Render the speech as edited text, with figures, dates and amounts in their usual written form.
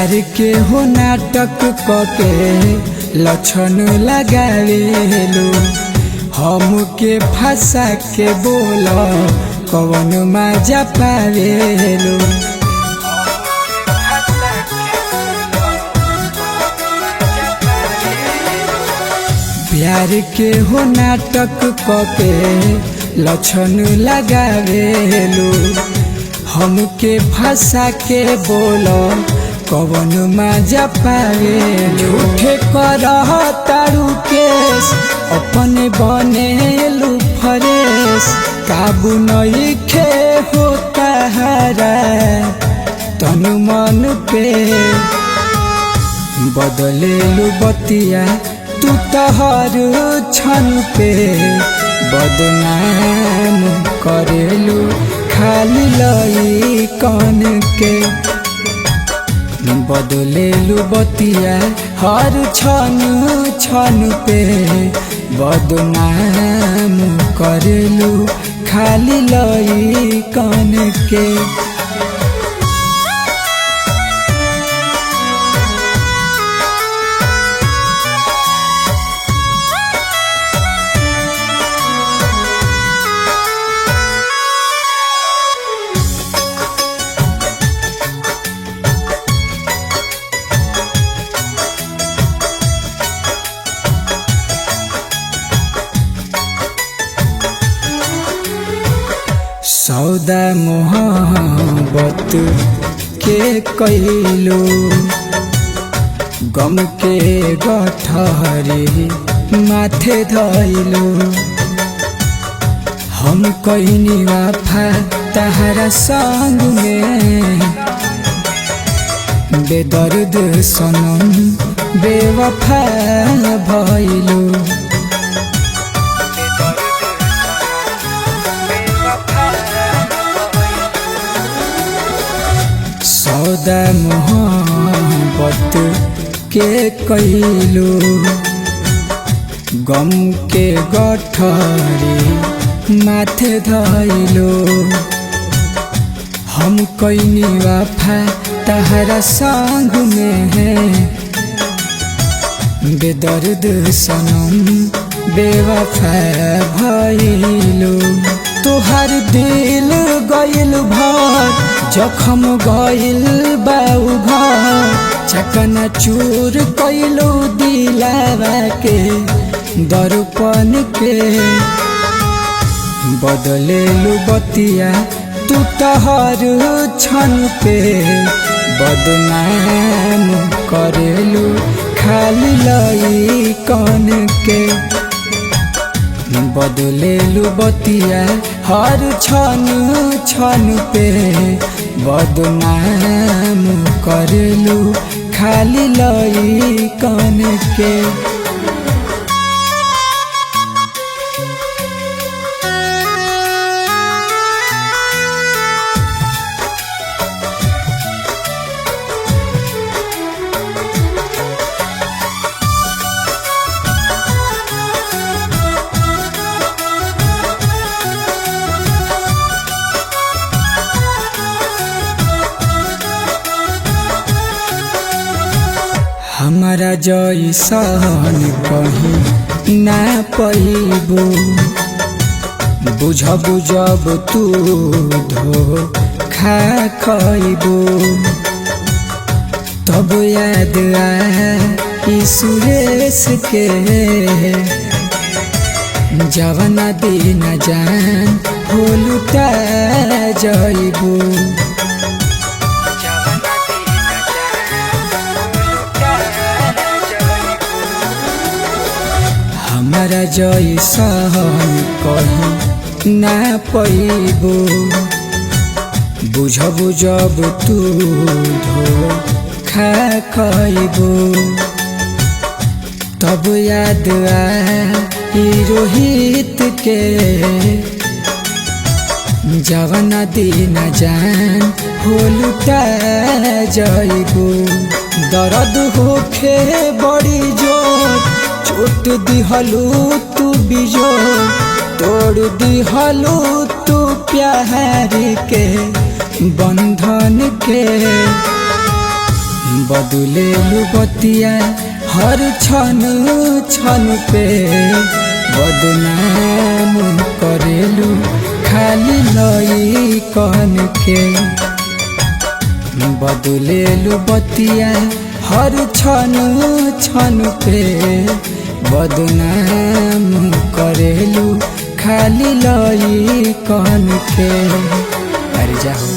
प्यार के हो नाटक कके लक्षण लगावेलू हमके फंसा के बोल कवन मजा पावेलू। प्यार के हो नाटक कके लक्षण लगावेलू हमके फंसा के बोल कवन मजा पावे। झूठे करह तारू केस अपने बनेलू फरेस काबू नइखे होता हरा तन मन पे बदलेलू बतिया तू तहर छन पे बदनाम करेलू खाली लई कन के बदलेलू बतिया हर छन छन पे बदनाम करेलू खाली लई कन के। सौदा मोहब्बत के कैलो गम के गठरी माथे धैलो हम कैनी वफा तहरा संग में बेदर्द सनम बेवफा भइलो। सौदा मोहब्बत के कैलो गम के गठरी माथे धैलो हम कैनी वफा तहरा संग में है बेदर्द सनम बेवफा भइलो। तोहर दिल गइल भर जखम गइल बाऊ घर चकना चूर कैलू दिलावा के दर्पण के बदलेलू बतिया तू तहर छन पे बदनाम करेलू खाली लई कन के बदलेलू बतिया हर छन छन पे बदनाम करेलू खाली लई कन के। हमारा जैसन कहीं ना पैबो बुझबू जब तू धोखा खइबो तब याद आई सुरेश के जवना दिन जान हो लुटा जइबो। हमारा जैसन कहीं ना पैबो बुझबू जब तू धोखा खइबो तब याद आई रोहित के जवना दिन जान हो लुटा जइबो। दर्द होखे बड़ी जोर चोट दिहलू तू बिजोर तोड़ दिहलू तू प्यार के बंधन के बदलेलु बतिया हर क्षण क्षण पे बदनाम करेलु खाली लई कहन के। बदलेलु बतिया हर क्षण क्षण पे बदनाम करेलु खाली लई कहन के। अरे जाओ